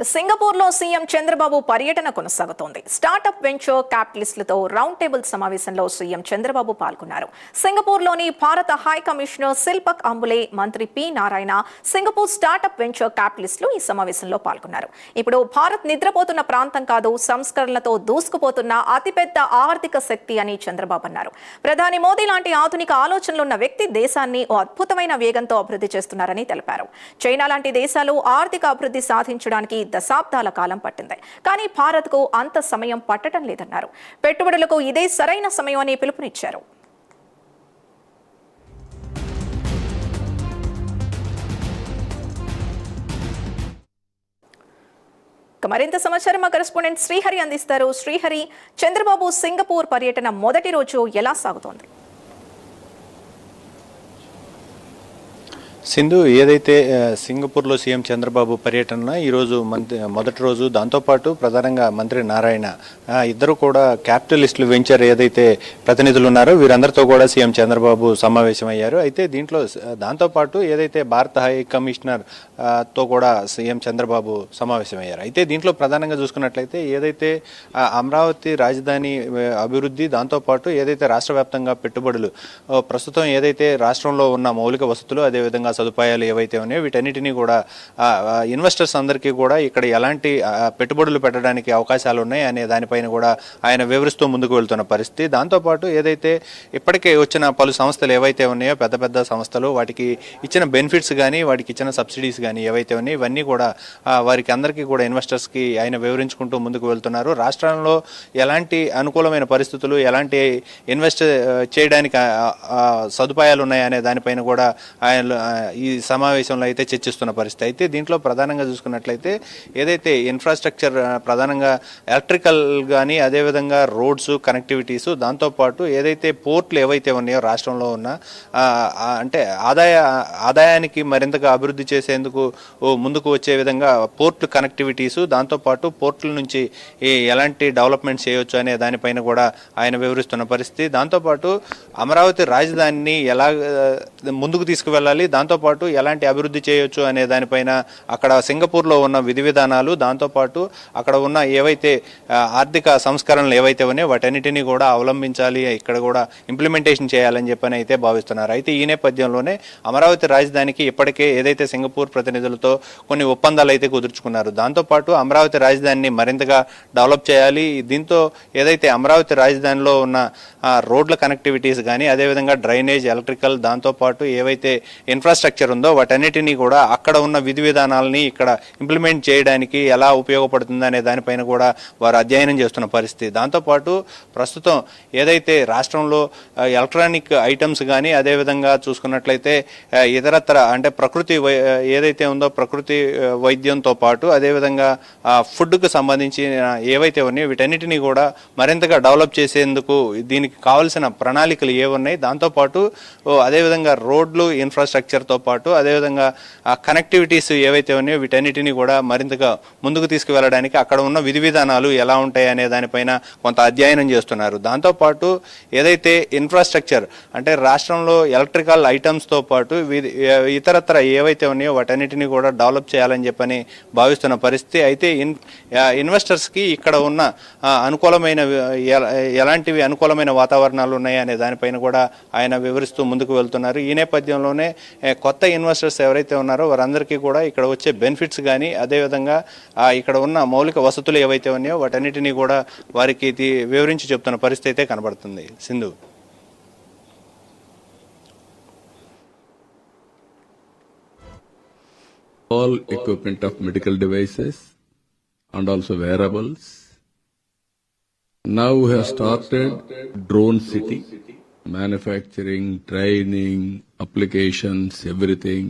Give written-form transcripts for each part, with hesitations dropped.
సింగపూర్లో సీఎం చంద్రబాబు పర్యటన కొనసాగుతోంది. స్టార్టప్ వెంచర్ క్యాపిటలిస్టులతో రౌండ్ టేబుల్ సమావేశంలో సీఎం చంద్రబాబు పాల్గొన్నారు. సింగపూర్లోని భారత హై కమిషనర్ శిల్పక్ అంబులే, మంత్రి P Narayana, Singapore startup venture క్యాపిటలిస్టులు ఈ సమావేశంలో పాల్గొన్నారు. ఇప్పుడు భారత్ నిద్రపోతున్న ప్రాంతం కాదు, సంస్కరణలతో దూసుకుపోతున్న అతిపెద్ద ఆర్థిక శక్తి అని చంద్రబాబు అన్నారు. ప్రధాని మోదీ లాంటి ఆధునిక ఆలోచనలున్న వ్యక్తి దేశాన్ని ఓ అద్భుతమైన వేగంతో అభివృద్ధి చేస్తున్నారని తెలిపారు. చైనా లాంటి దేశాలు ఆర్థిక అభివృద్ధి సాధించడానికి దశాబ్దాల కాలం పట్టింది. కానీ భారత్కు అంత సమయం పట్టడం లేదన్నారు. పెట్టుబడులకు ఇదే సరైన సమయం అని పిలుపునిచ్చారు. మరింత సమాచారం మా కరెస్పాండెంట్ శ్రీహరి అందిస్తారు. శ్రీహరి, చంద్రబాబు సింగపూర్ పర్యటన మొదటి రోజు ఎలా సాగుతోంది? సింధు, ఏదైతే సింగపూర్లో సీఎం చంద్రబాబు పర్యటన ఈరోజు మొదటి రోజు, దాంతోపాటు ప్రధానంగా మంత్రి నారాయణ ఇద్దరు కూడా క్యాపిటలిస్టులు వెంచర్ ఏదైతే ప్రతినిధులు ఉన్నారో వీరందరితో కూడా సీఎం చంద్రబాబు సమావేశమయ్యారు. అయితే దీంట్లో దాంతోపాటు ఏదైతే భారత హై కమిషనర్ తో కూడా సీఎం చంద్రబాబు సమావేశమయ్యారు. అయితే దీంట్లో ప్రధానంగా చూసుకున్నట్లయితే ఏదైతే అమరావతి రాజధాని అభివృద్ధి, దాంతోపాటు ఏదైతే రాష్ట్ర వ్యాప్తంగా పెట్టుబడులు, ప్రస్తుతం ఏదైతే రాష్ట్రంలో ఉన్న మౌలిక వసతులు, అదేవిధంగా సదుపాయాలు ఏవైతే ఉన్నాయో వీటన్నిటినీ కూడా ఇన్వెస్టర్స్ అందరికీ కూడా ఇక్కడ ఎలాంటి పెట్టుబడులు పెట్టడానికి అవకాశాలు ఉన్నాయి అనే దానిపైన కూడా ఆయన వివరిస్తూ ముందుకు వెళ్తున్న పరిస్థితి. దాంతోపాటు ఏదైతే ఇప్పటికే వచ్చిన పలు సంస్థలు ఏవైతే ఉన్నాయో, పెద్ద పెద్ద సంస్థలు, వాటికి ఇచ్చిన బెనిఫిట్స్ కానీ వాటికి ఇచ్చిన సబ్సిడీస్ కానీ ఏవైతే ఉన్నాయో ఇవన్నీ కూడా వారికి అందరికీ కూడా ఇన్వెస్టర్స్కి ఆయన వివరించుకుంటూ ముందుకు వెళ్తున్నారు. రాష్ట్రంలో ఎలాంటి అనుకూలమైన పరిస్థితులు, ఎలాంటి ఇన్వెస్ట్ చేయడానికి సదుపాయాలు ఉన్నాయనే దానిపైన కూడా ఆయన ఈ సమావేశంలో అయితే చర్చిస్తున్న పరిస్థితి. అయితే దీంట్లో ప్రధానంగా చూసుకున్నట్లయితే ఏదైతే ఇన్ఫ్రాస్ట్రక్చర్, ప్రధానంగా ఎలక్ట్రికల్ కానీ, అదేవిధంగా రోడ్స్ కనెక్టివిటీస్, దాంతోపాటు ఏదైతే పోర్ట్లు ఏవైతే ఉన్నాయో రాష్ట్రంలో ఉన్న అంటే ఆదాయానికి మరింతగా అభివృద్ధి చేసేందుకు ముందుకు వచ్చే విధంగా పోర్ట్ కనెక్టివిటీస్, దాంతోపాటు పోర్టుల నుంచి ఎలాంటి డెవలప్మెంట్ చేయొచ్చు అనే దానిపైన కూడా ఆయన వివరిస్తున్న పరిస్థితి. దాంతోపాటు అమరావతి రాజధానిని ఎలా ముందుకు తీసుకువెళ్ళాలి, దాంతోపాటు ఎలాంటి అభివృద్ధి చేయొచ్చు అనే దానిపైన అక్కడ సింగపూర్లో ఉన్న విధి విధానాలు, దాంతోపాటు అక్కడ ఉన్న ఏవైతే ఆర్థిక సంస్కరణలు ఏవైతే ఉన్నాయో వాటన్నిటినీ కూడా అవలంబించాలి, ఇక్కడ కూడా ఇంప్లిమెంటేషన్ చేయాలని చెప్పని అయితే భావిస్తున్నారు. అయితే ఈ నేపథ్యంలోనే అమరావతి రాజధానికి ఇప్పటికే ఏదైతే సింగపూర్ ప్రతినిధులతో కొన్ని ఒప్పందాలు అయితే కుదుర్చుకున్నారు. దాంతోపాటు అమరావతి రాజధానిని మరింతగా డెవలప్ చేయాలి. దీంతో ఏదైతే అమరావతి రాజధానిలో ఉన్న రోడ్ల కనెక్టివిటీస్ కానీ, అదేవిధంగా డ్రైనేజ్, ఎలక్ట్రికల్, దాంతోపాటు ఏవైతే ఇన్ఫ్రాస్ట్రక్చర్ ఉందో వాటన్నిటినీ కూడా అక్కడ ఉన్న విధి విధానాలని ఇక్కడ ఇంప్లిమెంట్ చేయడానికి ఎలా ఉపయోగపడుతుంది అనే దానిపైన కూడా వారు అధ్యయనం చేస్తున్న పరిస్థితి. దాంతోపాటు ప్రస్తుతం ఏదైతే రాష్ట్రంలో ఎలక్ట్రానిక్ ఐటమ్స్ కానీ, అదేవిధంగా చూసుకున్నట్లయితే ఇతరత్ర అంటే ప్రకృతి ఏదైతే ఉందో ప్రకృతి వైద్యంతో పాటు అదేవిధంగా ఫుడ్కు సంబంధించి ఏవైతే ఉన్నాయో వీటన్నిటినీ కూడా మరింతగా డెవలప్ చేసేందుకు దీనికి కావాల్సిన ప్రణాళికలు ఏమున్నాయి, దాంతోపాటు అదేవిధంగా రోడ్లు ఇన్ఫ్రాస్ట్రక్చర్తో పాటు అదేవిధంగా కనెక్టివిటీస్ ఏవైతే ఉన్నాయో వీటన్నిటినీ కూడా మరింతగా ముందుకు తీసుకువెళ్ళడానికి అక్కడ ఉన్న విధి విధానాలు ఎలా ఉంటాయి అనే దానిపైన కొంత అధ్యయనం చేస్తున్నారు. దాంతోపాటు ఏదైతే ఇన్ఫ్రాస్ట్రక్చర్ అంటే రాష్ట్రంలో ఎలక్ట్రికల్ ఐటమ్స్తో పాటు ఇతరత్ర ఏవైతే ఉన్నాయో వాటన్నిటినీ కూడా డెవలప్ చేయాలని చెప్పని భావిస్తున్న పరిస్థితి. అయితే ఇన్వెస్టర్స్కి ఇక్కడ ఉన్న అనుకూలమైన ఎలాంటివి అనుకూలమైన వాతావరణాలు ఉన్నాయి అనే దానిపైన కూడా ఆయన వివరిస్తూ ముందుకు వెళ్తున్నారు. ఈ నేపథ్యంలోనే కొత్త ఇన్వెస్టర్స్ ఎవరైతే ఉన్నారో వారందరికీ కూడా ఇక్కడ వచ్చే బెనిఫిట్స్ కానీ, అదేవిధంగా ఇక్కడ ఉన్న మౌలిక వసతులు ఏవైతే ఉన్నాయో వాటన్నిటినీ కూడా వారికి వివరించి చెప్తున్న పరిస్థితి అయితే కనబడుతుంది. Sindhu. All equipment of medical devices and also wearables. Now we have started drone city, manufacturing, training, applications, everything,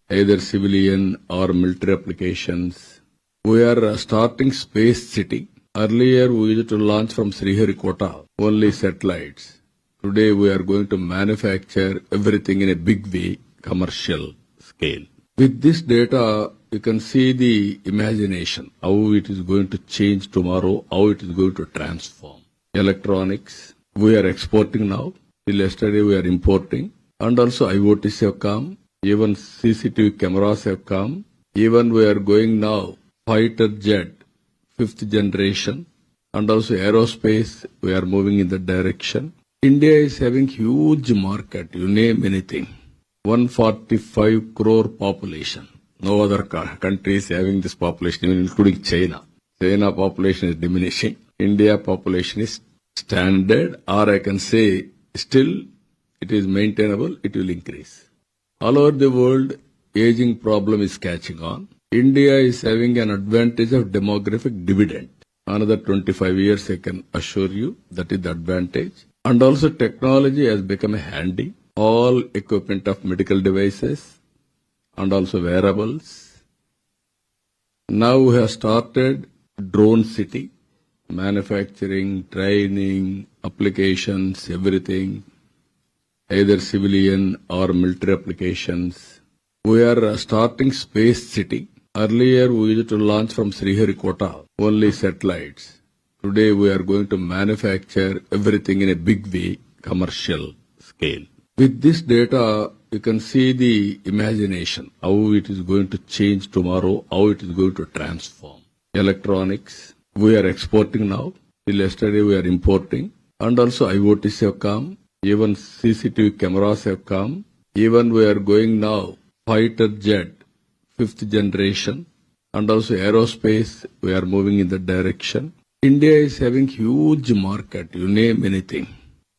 either civilian or military applications. We are starting space city. Earlier we used to launch from Sriharikota, only satellites. Today we are going to manufacture everything in a big way, commercial scale. With this data, you can see the imagination, how it is going to change tomorrow, how it is going to transform. Electronics, we are exporting now. Till yesterday we are importing. And also IoTs have come. Even CCTV cameras have come. Even we are going now fighter jet, 5th generation, and also aerospace, we are moving in that direction. India is having huge market, you name anything. 145 crore population. No other country is having this population, even including China. China population is diminishing. India population is standard, or I can say still it is maintainable, it will increase. All over the world, aging problem is catching on. India is having an advantage of demographic dividend. Another 25 years, I can assure you, that is the advantage. And also technology has become handy. All equipment of medical devices and also wearables. Now we have started drone city, manufacturing, training, applications, everything, either civilian or military applications. We are starting space city. Earlier we used to launch from Sriharikota, only satellites. Today we are going to manufacture everything in a big way, commercial scale. With this data, you can see the imagination, how it is going to change tomorrow, how it is going to transform. Electronics, we are exporting now. Till yesterday we are importing. And also IoTs have come. Even CCTV cameras have come. Even we are going now, fighter jet, 5th generation. And also aerospace, we are moving in that direction. India is having huge market, you name anything.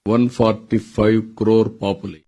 145 crore population.